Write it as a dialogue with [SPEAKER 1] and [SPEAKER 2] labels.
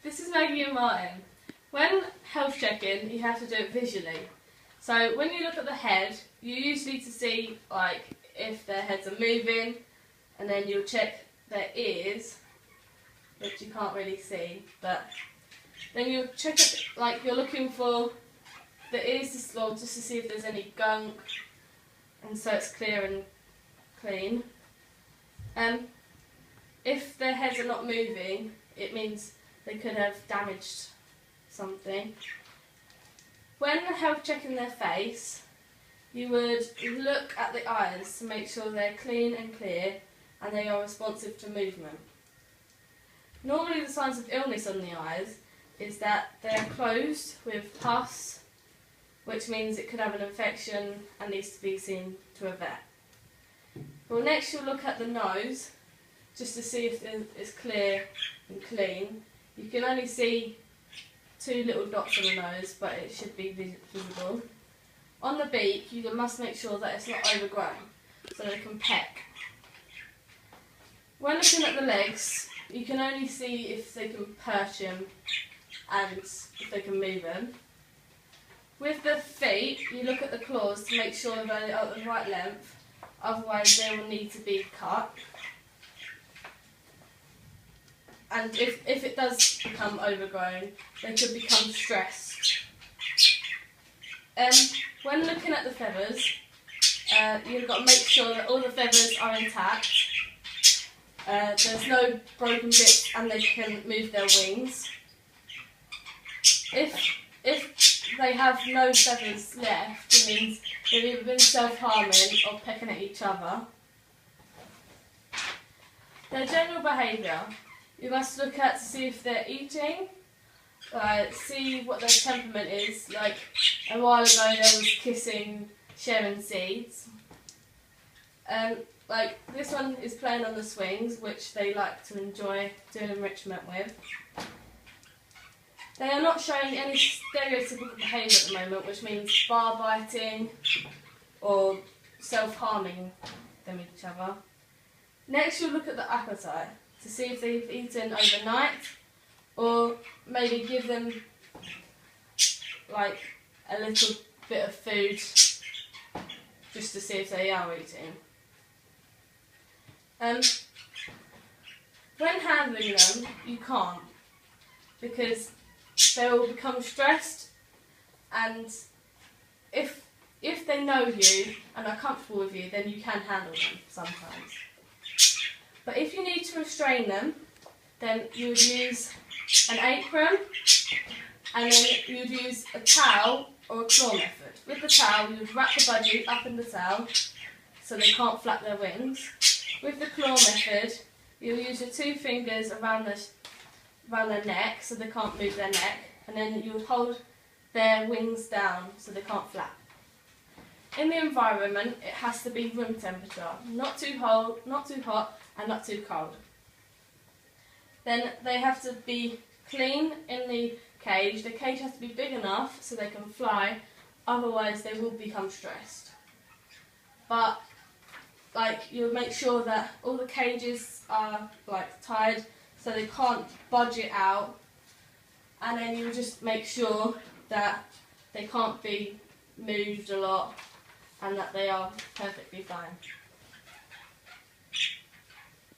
[SPEAKER 1] this is Maggie and Martin. When health checking, you have to do it visually. So when you look at the head, you use need to see like if their heads are moving, and then you'll check their ears, which you can't really see, but then you'll check it like you're looking for the ears to slow just to see if there's any gunk, and so it's clear and clean. If their heads are not moving, it means they could have damaged something. When health checking their face, you would look at the eyes to make sure they're clean and clear and they are responsive to movement. Normally the signs of illness on the eyes is that they're closed with pus, which means it could have an infection and needs to be seen to a vet. Well, next you'll look at the nose just to see if it's clear and clean. You can only see 2 little dots on the nose, but it should be visible. On the beak, you must make sure that it's not overgrown, so they can peck. When looking at the legs, you can only see if they can perch them and if they can move them. With the feet, you look at the claws to make sure they are the right length, otherwise they will need to be cut. And if it does become overgrown, they could become stressed. When looking at the feathers, you've got to make sure that all the feathers are intact. There's no broken bits and they can move their wings. If they have no feathers left, it means they've either been self-harming or pecking at each other. Their general behaviour, you must look at to see if they're eating, see what their temperament is. Like a while ago there was kissing, sharing seeds. Like this one is playing on the swings, which they like to enjoy doing enrichment with. They are not showing any stereotypical behaviour at the moment, which means bar biting or self-harming them each other. Next you'll look at the appetite to see if they've eaten overnight, or maybe give them like a little bit of food just to see if they are eating. When handling them, you can't, because they will become stressed, and if they know you and are comfortable with you, then you can handle them sometimes. But if you need to restrain them, then you would use an apron, and then you would use a towel or a claw method. With the towel, you would wrap the budgie up in the towel so they can't flap their wings. With the claw method, you'll use your 2 fingers around their neck so they can't move their neck, and then you would hold their wings down so they can't flap. In the environment, it has to be room temperature, not too hot, and not too cold. Then they have to be clean in the cage. The cage has to be big enough so they can fly, otherwise they will become stressed. But you'll make sure that all the cages are tied so they can't budge it out, and then you just make sure that they can't be moved a lot and that they are perfectly fine.